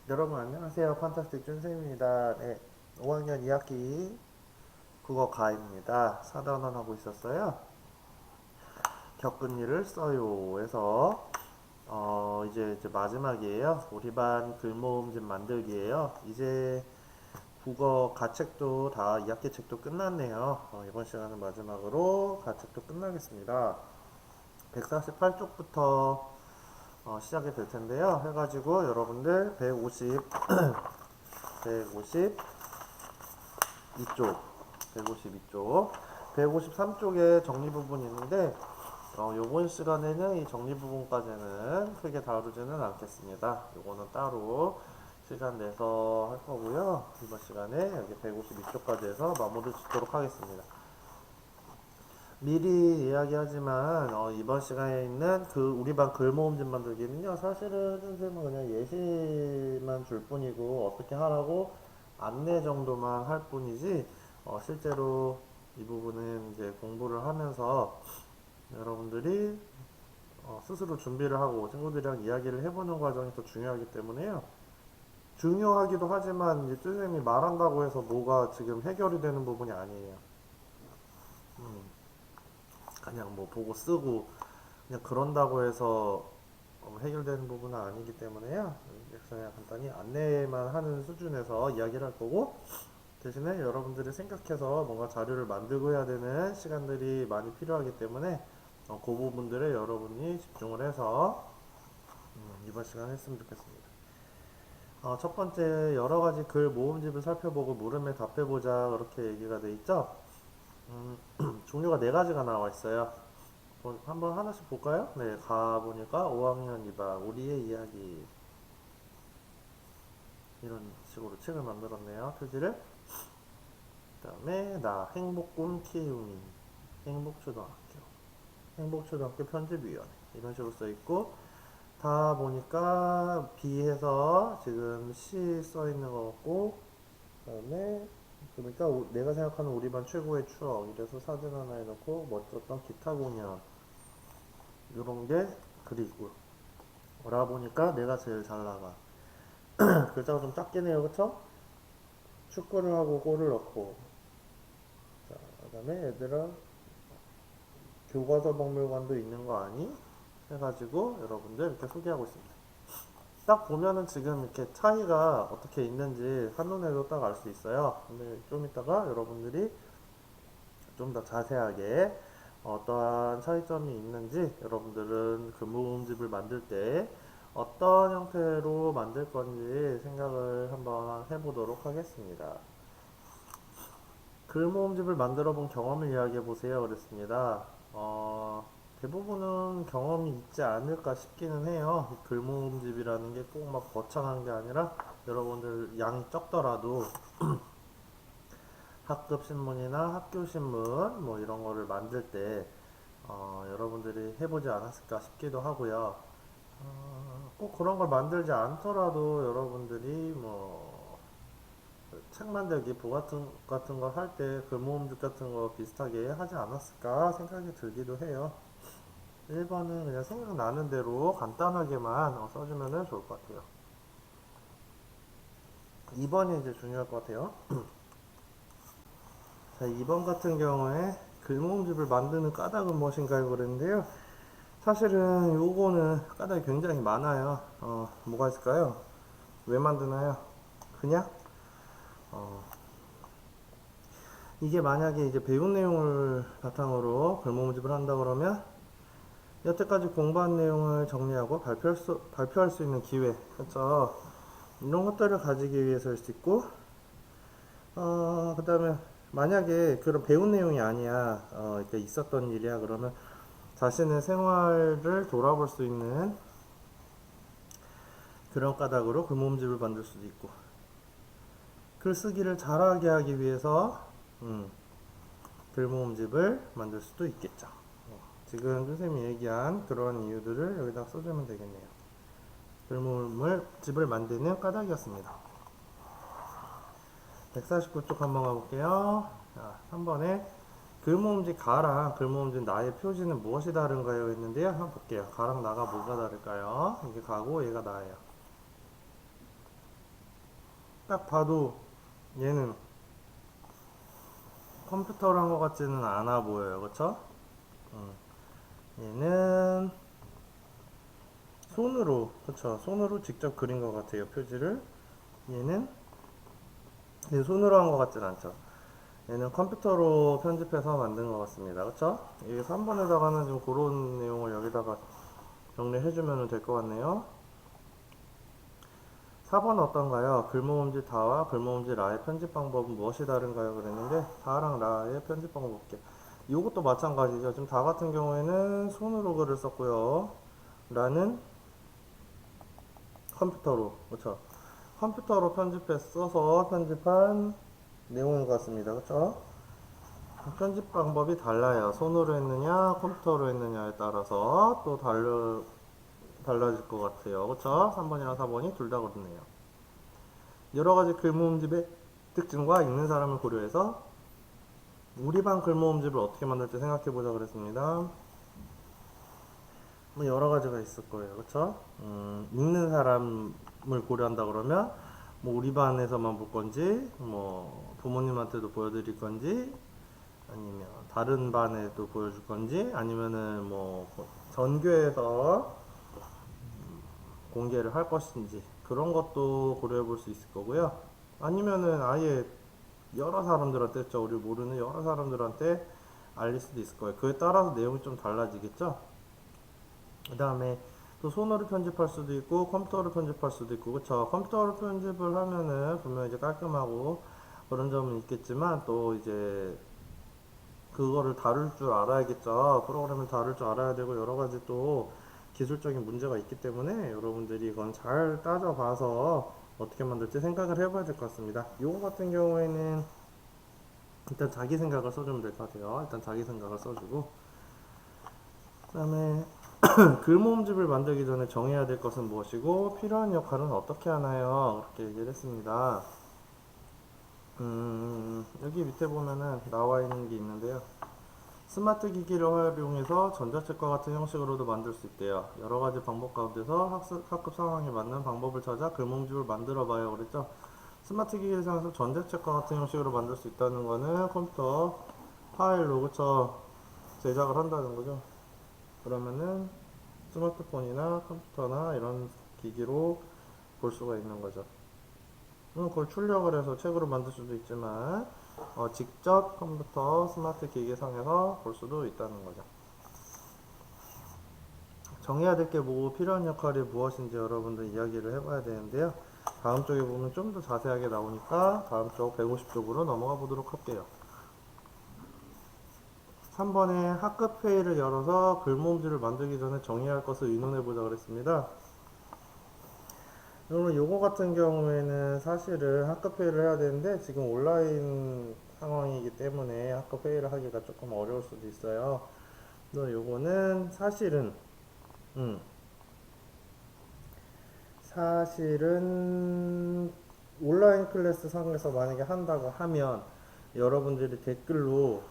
여러분 안녕하세요. 판타스틱 준쌤입니다. 네, 5학년 2학기 국어 가입니다. 4단원 하고 있었어요. 겪은 일을 써요에서 이제 마지막이에요. 우리 반 글모음집 만들기예요. 이제 국어 가책도 다 2학기 책도 끝났네요. 이번 시간은 마지막으로 가책도 끝나겠습니다. 148쪽부터 시작이 될 텐데요. 해가지고 여러분들 152쪽, 152쪽, 153쪽에 정리 부분이 있는데, 요번 시간에는 이 정리 부분까지는 크게 다루지는 않겠습니다. 요거는 따로 시간 내서 할 거고요. 이번 시간에 여기 152쪽까지 해서 마무리 짓도록 하겠습니다. 미리 이야기하지만 이번 시간에 있는 그 우리 반 글모음집 만들기는요, 사실은 선생님은 그냥 예시만 줄 뿐이고 어떻게 하라고 안내 정도만 할 뿐이지, 실제로 이 부분은 이제 공부를 하면서 여러분들이 스스로 준비를 하고 친구들이랑 이야기를 해보는 과정이 더 중요하기 때문에요. 중요하기도 하지만 이제 선생님이 말한다고 해서 뭐가 지금 해결이 되는 부분이 아니에요. 그냥 뭐 보고 쓰고 그냥 그런다고 해서 해결되는 부분은 아니기 때문에요. 그냥 간단히 안내만 하는 수준에서 이야기를 할 거고, 대신에 여러분들이 생각해서 뭔가 자료를 만들고 해야 되는 시간들이 많이 필요하기 때문에 그 부분들에 여러분이 집중을 해서 이번 시간 했으면 좋겠습니다. 첫 번째, 여러 가지 글 모음집을 살펴보고 물음에 답해보자, 그렇게 얘기가 돼 있죠. 종류가 네 가지가 나와 있어요. 한번 하나씩 볼까요? 네, 가보니까 5학년 2반 우리의 이야기, 이런 식으로 책을 만들었네요. 표지를. 그 다음에 나 행복꿈 키우미, 행복초등학교, 행복초등학교 편집위원회, 이런 식으로 써 있고, 다 보니까 B해서 지금 C 써 있는 것 같고, 그 다음에 그러니까 내가 생각하는 우리 반 최고의 추억, 이래서 사진 하나 해놓고 멋졌던 기타 공연, 이런 게 그리고 라 보니까 내가 제일 잘 나가. 글자가 좀 작긴 해요, 그쵸? 축구를 하고 골을 넣고. 자, 그 다음에 얘들아, 교과서 박물관도 있는 거 아니? 해가지고 여러분들 이렇게 소개하고 있습니다. 딱 보면은 지금 이렇게 차이가 어떻게 있는지 한눈에도 딱 알 수 있어요. 근데 좀 이따가 여러분들이 좀 더 자세하게 어떠한 차이점이 있는지, 여러분들은 그 모음집을 만들 때 어떤 형태로 만들 건지 생각을 한번 해보도록 하겠습니다. 글 모음집을 만들어 본 경험을 이야기해 보세요. 그랬습니다. 대부분은 경험이 있지 않을까 싶기는 해요. 글 모음집이라는 게 꼭 막 거창한 게 아니라 여러분들 양이 적더라도 학급 신문이나 학교 신문 뭐 이런 거를 만들 때 여러분들이 해보지 않았을까 싶기도 하고요. 꼭 그런 걸 만들지 않더라도 여러분들이 뭐 책 만들기 부 같은 거 할 때 글모음집 같은 거 비슷하게 하지 않았을까 생각이 들기도 해요. 1번은 그냥 생각나는 대로 간단하게만 써주면 좋을 것 같아요. 2번이 이제 중요할 것 같아요. 자, 2번 같은 경우에 글모음집을 만드는 까닭은 무엇인가요? 그랬는데요. 사실은 요거는 까닭이 굉장히 많아요. 뭐가 있을까요? 왜 만드나요? 그냥? 어, 이게 만약에 이제 배운 내용을 바탕으로 글모음집을 한다 그러면 여태까지 공부한 내용을 정리하고 발표할 수 있는 기회, 그렇죠? 이런 것들을 가지기 위해서일 수 있고, 그 다음에 만약에 그런 배운 내용이 아니야, 이렇게 있었던 일이야, 그러면 자신의 생활을 돌아볼 수 있는 그런 까닭으로 글모음집을 만들 수도 있고, 글쓰기를 잘하게 하기 위해서 글모음집을 만들 수도 있겠죠. 지금 선생님이 얘기한 그런 이유들을 여기다 써주면 되겠네요. 글모음집을 만드는 까닭이었습니다. 149쪽 한번 가볼게요. 자, 3번에 글모음집 가랑 글모음집 나의 표지는 무엇이 다른가요? 했는데요. 한번 볼게요. 가랑 나가 뭐가 다를까요? 이게 가고 얘가 나예요. 딱 봐도 얘는 컴퓨터로 한 것 같지는 않아 보여요. 그쵸? 얘는 손으로, 그쵸? 손으로 직접 그린 것 같아요. 표지를. 얘는 손으로 한 것 같진 않죠. 얘는 컴퓨터로 편집해서 만든 것 같습니다. 그쵸? 이 3번에다가는 좀 그런 내용을 여기다가 정리해주면 될 것 같네요. 4번 어떤가요? 글모음지 다와 글모음지 라의 편집 방법은 무엇이 다른가요? 그랬는데 다랑 라의 편집 방법 볼게요. 이것도 마찬가지죠. 지금 다 같은 경우에는 손으로 글을 썼고요. 라는 컴퓨터로, 그렇죠? 컴퓨터로 써서 편집한 내용인 것 같습니다. 그렇죠? 편집 방법이 달라요. 손으로 했느냐, 컴퓨터로 했느냐에 따라서 또 달라질 것 같아요. 그렇죠? 3번이랑 4번이 둘 다 그렇네요. 여러 가지 글모음집의 특징과 읽는 사람을 고려해서 우리 반 글모음집을 어떻게 만들지 생각해 보자 그랬습니다. 뭐 여러 가지가 있을 거예요. 그쵸? 읽는 사람을 고려한다 그러면 뭐 우리 반에서만 볼 건지 뭐 부모님한테도 보여드릴 건지 아니면 다른 반에도 보여줄 건지 아니면은 뭐 전교에서 공개를 할 것인지 그런 것도 고려해 볼 수 있을 거고요. 아니면은 아예 여러 사람들한테, 우리 모르는 여러 사람들한테 알릴 수도 있을 거예요. 그에 따라서 내용이 좀 달라지겠죠? 그 다음에 또 손으로 편집할 수도 있고 컴퓨터로 편집할 수도 있고, 그쵸? 컴퓨터로 편집을 하면은 분명 이제 깔끔하고 그런 점은 있겠지만 또 이제 그거를 다룰 줄 알아야겠죠. 프로그램을 다룰 줄 알아야 되고 여러 가지 또 기술적인 문제가 있기 때문에 여러분들이 이건 잘 따져봐서 어떻게 만들지 생각을 해봐야 될 것 같습니다. 요거 같은 경우에는 일단 자기 생각을 써주면 될 것 같아요. 일단 자기 생각을 써주고, 그 다음에 글모음집을 만들기 전에 정해야 될 것은 무엇이고 필요한 역할은 어떻게 하나요? 그렇게 얘기를 했습니다. 여기 밑에 보면은 나와 있는 게 있는데요. 스마트 기기를 활용해서 전자책과 같은 형식으로도 만들 수 있대요. 여러 가지 방법 가운데서 학급 상황에 맞는 방법을 찾아 글모음집을 만들어 봐요. 그랬죠? 스마트 기기를 사용해서 전자책과 같은 형식으로 만들 수 있다는 거는 컴퓨터 파일로, 그쵸? 제작을 한다는 거죠. 그러면은 스마트폰이나 컴퓨터나 이런 기기로 볼 수가 있는 거죠. 그걸 출력을 해서 책으로 만들 수도 있지만 직접 컴퓨터, 스마트 기기 상에서 볼 수도 있다는 거죠. 정해야 될 게 뭐고 필요한 역할이 무엇인지 여러분들 이야기를 해봐야 되는데요. 다음 쪽에 보면 좀 더 자세하게 나오니까 다음 쪽 150쪽으로 넘어가 보도록 할게요. 3번에 학급 회의를 열어서 글모음지를 만들기 전에 정해야 할 것을 의논해 보자 그랬습니다. 그러면 요거 같은 경우에는 사실은 학급 회의를 해야 되는데 지금 온라인 상황이기 때문에 학급 회의를 하기가 조금 어려울 수도 있어요. 그래서 요거는 음, 사실은 온라인 클래스 상에서 만약에 한다고 하면 여러분들이 댓글로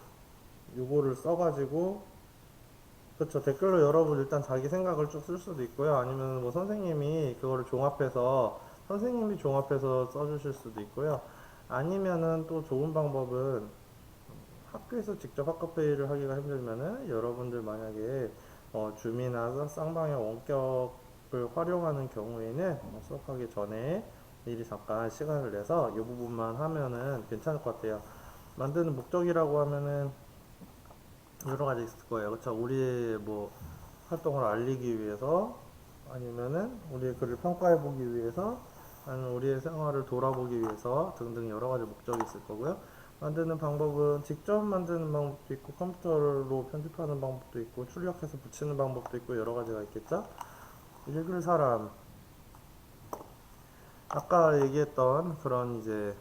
요거를 써가지고, 그쵸, 댓글로 여러분 일단 자기 생각을 쭉 쓸 수도 있고요. 아니면 뭐 선생님이 그거를 종합해서 써주실 수도 있고요. 아니면은 또 좋은 방법은 학교에서 직접 학급회의를 하기가 힘들면은 여러분들 만약에 줌이나 쌍방향 원격을 활용하는 경우에는 수업하기 전에 미리 잠깐 시간을 내서 이 부분만 하면은 괜찮을 것 같아요. 만드는 목적이라고 하면은 여러 가지 있을 거예요. 그렇죠? 우리의 뭐 활동을 알리기 위해서, 아니면은 우리의 글을 평가해 보기 위해서, 아니면 우리의 생활을 돌아보기 위해서 등등 여러 가지 목적이 있을 거고요. 만드는 방법은 직접 만드는 방법도 있고 컴퓨터로 편집하는 방법도 있고 출력해서 붙이는 방법도 있고 여러 가지가 있겠죠. 읽을 사람, 아까 얘기했던 그런 이제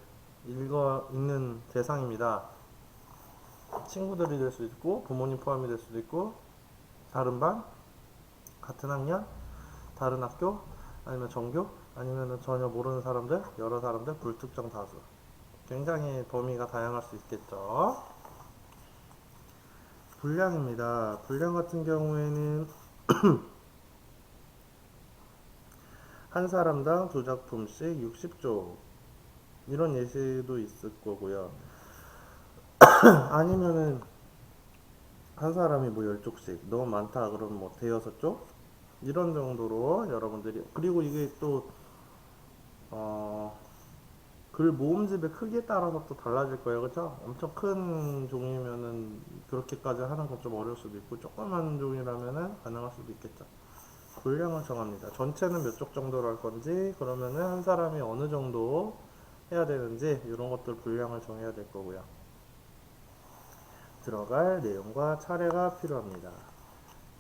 읽는 대상입니다. 친구들이 될 수도 있고 부모님 포함이 될 수도 있고 다른 반, 같은 학년, 다른 학교, 아니면 전교, 아니면 전혀 모르는 사람들, 여러 사람들, 불특정 다수. 굉장히 범위가 다양할 수 있겠죠. 분량입니다. 분량 같은 경우에는 한 사람당 두 작품씩 60쪽. 이런 예시도 있을 거고요. 아니면은 한 사람이 뭐 10쪽씩 너무 많다 그러면 뭐 대여섯 쪽 이런 정도로 여러분들이, 그리고 이게 또 글 모음집의 크기에 따라서 또 달라질 거예요. 그렇죠? 엄청 큰 종이면은 그렇게까지 하는 건 좀 어려울 수도 있고, 조그만 종이라면은 가능할 수도 있겠죠. 분량을 정합니다. 전체는 몇 쪽 정도로 할 건지, 그러면은 한 사람이 어느 정도 해야 되는지 이런 것들 분량을 정해야 될 거고요. 들어갈 내용과 차례가 필요합니다.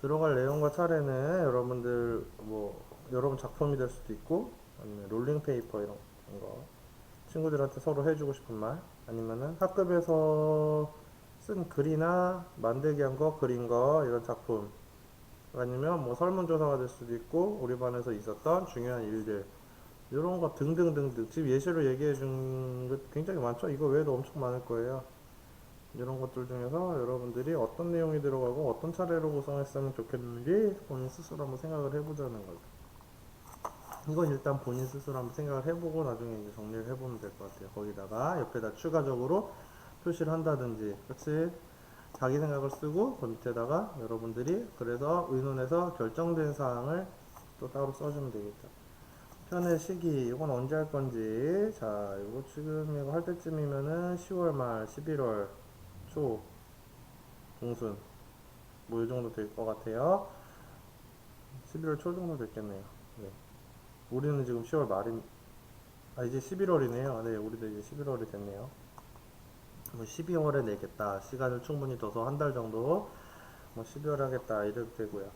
들어갈 내용과 차례는 여러분들 뭐 여러분 작품이 될 수도 있고, 아니면 롤링 페이퍼 이런 거 친구들한테 서로 해주고 싶은 말, 아니면은 학급에서 쓴 글이나 만들기 한 거, 그린 거 이런 작품, 아니면 뭐 설문조사가 될 수도 있고 우리 반에서 있었던 중요한 일들 이런 거 등등등등. 지금 예시로 얘기해 준 것 굉장히 많죠. 이거 외에도 엄청 많을 거예요. 이런 것들 중에서 여러분들이 어떤 내용이 들어가고 어떤 차례로 구성했으면 좋겠는지 본인 스스로 한번 생각을 해보자는 거죠. 이건 일단 본인 스스로 한번 생각을 해보고 나중에 이제 정리를 해보면 될 것 같아요. 거기다가 옆에다 추가적으로 표시를 한다든지, 그치? 자기 생각을 쓰고 그 밑에다가 여러분들이 그래서 의논해서 결정된 사항을 또 따로 써주면 되겠죠. 편의 시기, 이건 언제 할 건지. 자, 이거 지금 이거 할 때쯤이면은 10월 말, 11월 초, 중순 뭐 이 정도 될 것 같아요. 11월 초 정도 됐겠네요. 네. 우리는 지금 10월 말인, 이제 11월이네요. 네, 우리도 이제 11월이 됐네요. 뭐 12월에 내겠다. 시간을 충분히 둬서 한 달 정도 뭐 12월에 하겠다. 이래도 되고요.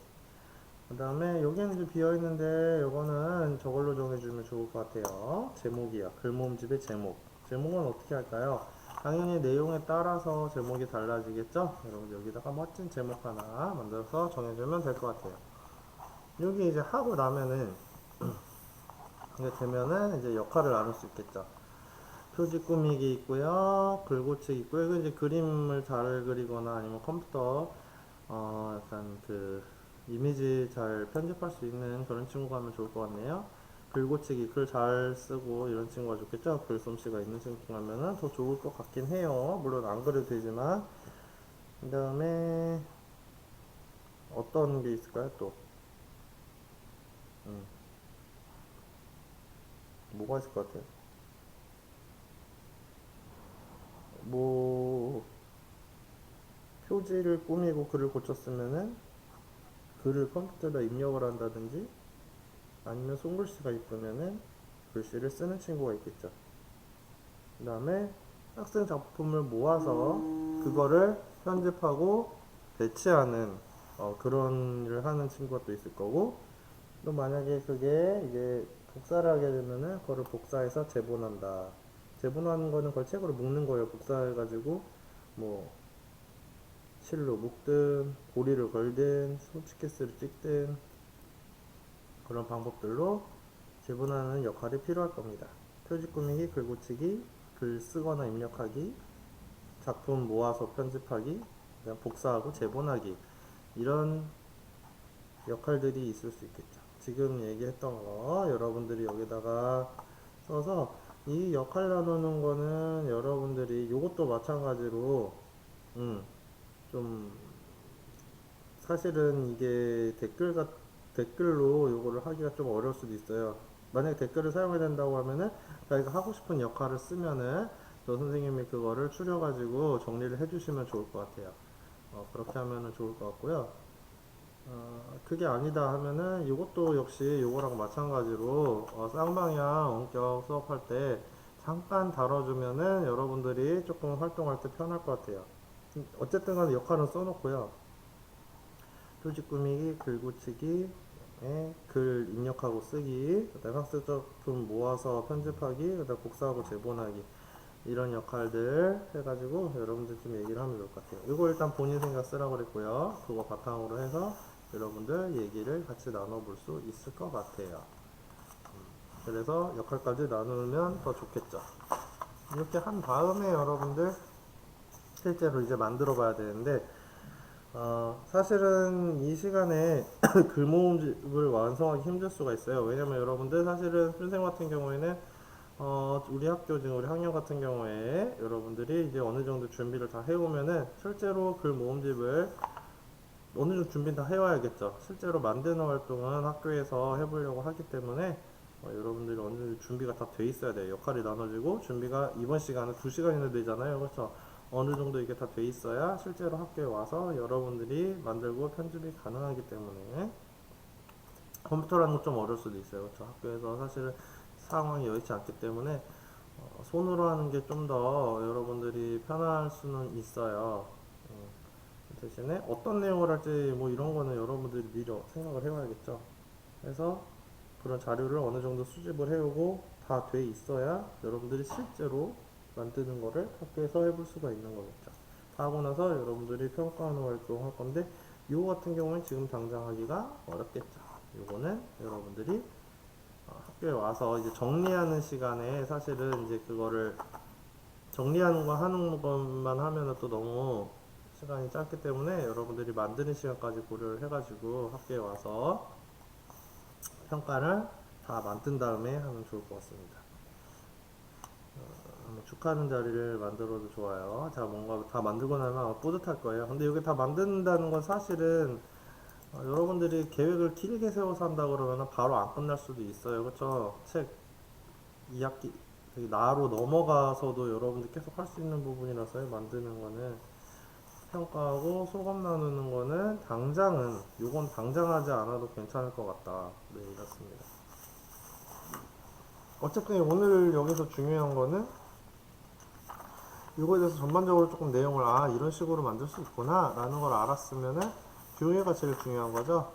그 다음에 여기는 이제 비어있는데 요거는 저걸로 정해주면 좋을 것 같아요. 제목이요. 글모음집의 제목. 제목은 어떻게 할까요? 당연히 내용에 따라서 제목이 달라지겠죠? 여러분 여기다가 멋진 제목 하나 만들어서 정해주면 될 것 같아요. 여기 이제 하고 나면은 이게 되면은 이제 역할을 나눌 수 있겠죠. 표지 꾸미기 있고요, 글 고치기 있고요. 이거 이제 그림을 잘 그리거나 아니면 컴퓨터 약간 그 이미지 잘 편집할 수 있는 그런 친구가 하면 좋을 것 같네요. 글 고치기, 글 잘 쓰고 이런 친구가 좋겠죠. 글솜씨가 있는 친구가 하면은 더 좋을 것 같긴 해요. 물론 안 그래도 되지만. 그 다음에 어떤 게 있을까요? 또 음, 뭐가 있을 것 같아요? 뭐 표지를 꾸미고 글을 고쳤으면은 글을 컴퓨터에다 입력을 한다든지, 아니면 손글씨가 이쁘면은 글씨를 쓰는 친구가 있겠죠. 그 다음에 학생 작품을 모아서 그거를 편집하고 배치하는 그런 일을 하는 친구가 또 있을 거고, 또 만약에 그게 이제 복사를 하게 되면은 그거를 복사해서 제본한다. 제본하는 거는 그걸 책으로 묶는 거예요. 복사해가지고 뭐 실로 묶든 고리를 걸든 손치케스를 찍든 그런 방법들로 제본하는 역할이 필요할 겁니다. 표지 꾸미기, 글 고치기, 글 쓰거나 입력하기, 작품 모아서 편집하기, 그다음 복사하고 재본하기, 이런 역할들이 있을 수 있겠죠. 지금 얘기했던 거 여러분들이 여기다가 써서, 이 역할 나누는 거는 여러분들이 이것도 마찬가지로 좀 사실은 이게 댓글로 요거를 하기가 좀 어려울 수도 있어요. 만약에 댓글을 사용해야 된다고 하면은 자기가 하고 싶은 역할을 쓰면은 저 선생님이 그거를 추려가지고 정리를 해주시면 좋을 것 같아요. 그렇게 하면은 좋을 것 같고요. 그게 아니다 하면은 이것도 역시 요거랑 마찬가지로 쌍방향 원격 수업할 때 잠깐 다뤄주면은 여러분들이 조금 활동할 때 편할 것 같아요. 어쨌든 간에 역할은 써놓고요. 표지 꾸미기, 글 고치기, 글 입력하고 쓰기, 그다음 학습 작품 모아서 편집하기, 그다음 복사하고 재본하기, 이런 역할들 해가지고 여러분들 좀 얘기를 하면 좋을 것 같아요. 이거 일단 본인 생각 쓰라고 그랬고요. 그거 바탕으로 해서 여러분들 얘기를 같이 나눠볼 수 있을 것 같아요. 그래서 역할까지 나누면 더 좋겠죠. 이렇게 한 다음에 여러분들 실제로 이제 만들어 봐야 되는데, 사실은 이 시간에 글 모음집을 완성하기 힘들 수가 있어요. 왜냐면 여러분들 사실은 선생님 같은 경우에는 우리 학교 지금 우리 학년 같은 경우에 여러분들이 이제 어느 정도 준비를 다 해오면은 실제로 글 모음집을 어느 정도 준비 다 해와야겠죠. 실제로 만드는 활동은 학교에서 해보려고 하기 때문에 여러분들이 어느 정도 준비가 다 돼 있어야 돼요. 역할이 나눠지고 준비가 이번 시간은 2시간이나 되잖아요. 그렇죠? 어느 정도 이게 다 돼 있어야 실제로 학교에 와서 여러분들이 만들고 편집이 가능하기 때문에 컴퓨터라는 건 좀 어려울 수도 있어요. 그렇죠? 학교에서 사실은 상황이 여의치 않기 때문에 손으로 하는 게 좀 더 여러분들이 편할 수는 있어요. 대신에 어떤 내용을 할지 뭐 이런 거는 여러분들이 미리 생각을 해봐야겠죠. 그래서 그런 자료를 어느 정도 수집을 해오고 다 돼 있어야 여러분들이 실제로 만드는 거를 학교에서 해볼 수가 있는 거겠죠. 다 하고 나서 여러분들이 평가하는 활동 할 건데 이거 같은 경우는 지금 당장 하기가 어렵겠죠. 이거는 여러분들이 학교에 와서 이제 정리하는 시간에 사실은 이제 그거를 정리하는 거 하는 것만 하면은 또 너무 시간이 짧기 때문에 여러분들이 만드는 시간까지 고려를 해가지고 학교에 와서 평가를 다 만든 다음에 하면 좋을 것 같습니다. 한번 축하하는 자리를 만들어도 좋아요. 자, 뭔가 다 만들고 나면 아마 뿌듯할 거예요. 근데 이게 다 만든다는 건 사실은 여러분들이 계획을 길게 세워서 한다 그러면 바로 안 끝날 수도 있어요. 그렇죠? 책 2학기 나로 넘어가서도 여러분들 계속 할 수 있는 부분이라서요. 만드는 거는 평가하고 소감 나누는 거는 당장은 요건 당장 하지 않아도 괜찮을 것 같다. 네, 이렇습니다. 어쨌든 오늘 여기서 중요한 거는 이거에 대해서 전반적으로 조금 내용을 이런 식으로 만들 수 있구나 라는 걸 알았으면은 뒤에가 제일 중요한 거죠.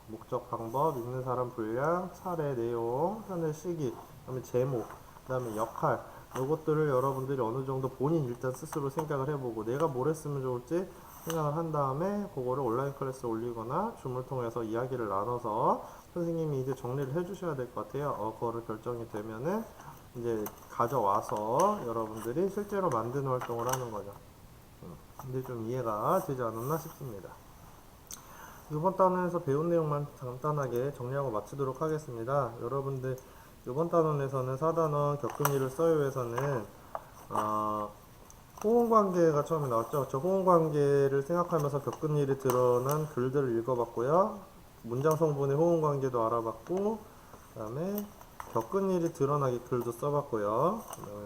목적, 방법, 읽는 사람 분량, 차례, 내용, 편의 시기, 그다음에 제목, 그다음에 역할 이것들을 여러분들이 어느 정도 본인 일단 스스로 생각을 해보고 내가 뭘 했으면 좋을지 생각을 한 다음에 그거를 온라인 클래스에 올리거나 줌을 통해서 이야기를 나눠서 선생님이 이제 정리를 해주셔야 될 것 같아요. 그거를 결정이 되면은 이제 가져와서 여러분들이 실제로 만드는 활동을 하는 거죠. 근데 좀 이해가 되지 않았나 싶습니다. 이번 단원에서 배운 내용만 간단하게 정리하고 마치도록 하겠습니다. 여러분들 이번 단원에서는 4단원 겪은 일을 써요에서는 호응관계가 처음에 나왔죠. 저 호응관계를 생각하면서 겪은 일이 드러난 글들을 읽어봤고요. 문장 성분의 호응관계도 알아봤고 그 다음에 겪은 일이 드러나게 글도 써봤고요.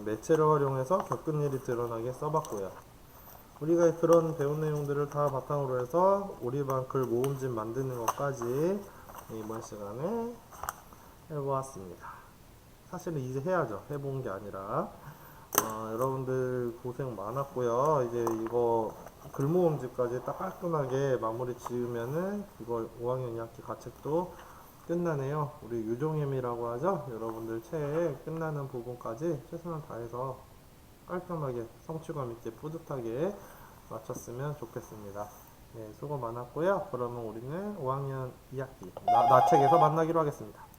매체를 활용해서 겪은 일이 드러나게 써봤고요. 우리가 그런 배운 내용들을 다 바탕으로 해서 우리반 글 모음집 만드는 것까지 이번 시간에 해보았습니다. 사실은 이제 해야죠. 해본 게 아니라 여러분들 고생 많았고요. 이제 이거 글 모음집까지 딱 깔끔하게 마무리 지으면은 이거 5학년 2학기 가책도 끝나네요. 우리 유종임이라고 하죠. 여러분들 책 끝나는 부분까지 최선을 다해서 깔끔하게 성취감 있게 뿌듯하게 마쳤으면 좋겠습니다. 네, 수고 많았고요. 그러면 우리는 5학년 2학기 나책에서 만나기로 하겠습니다.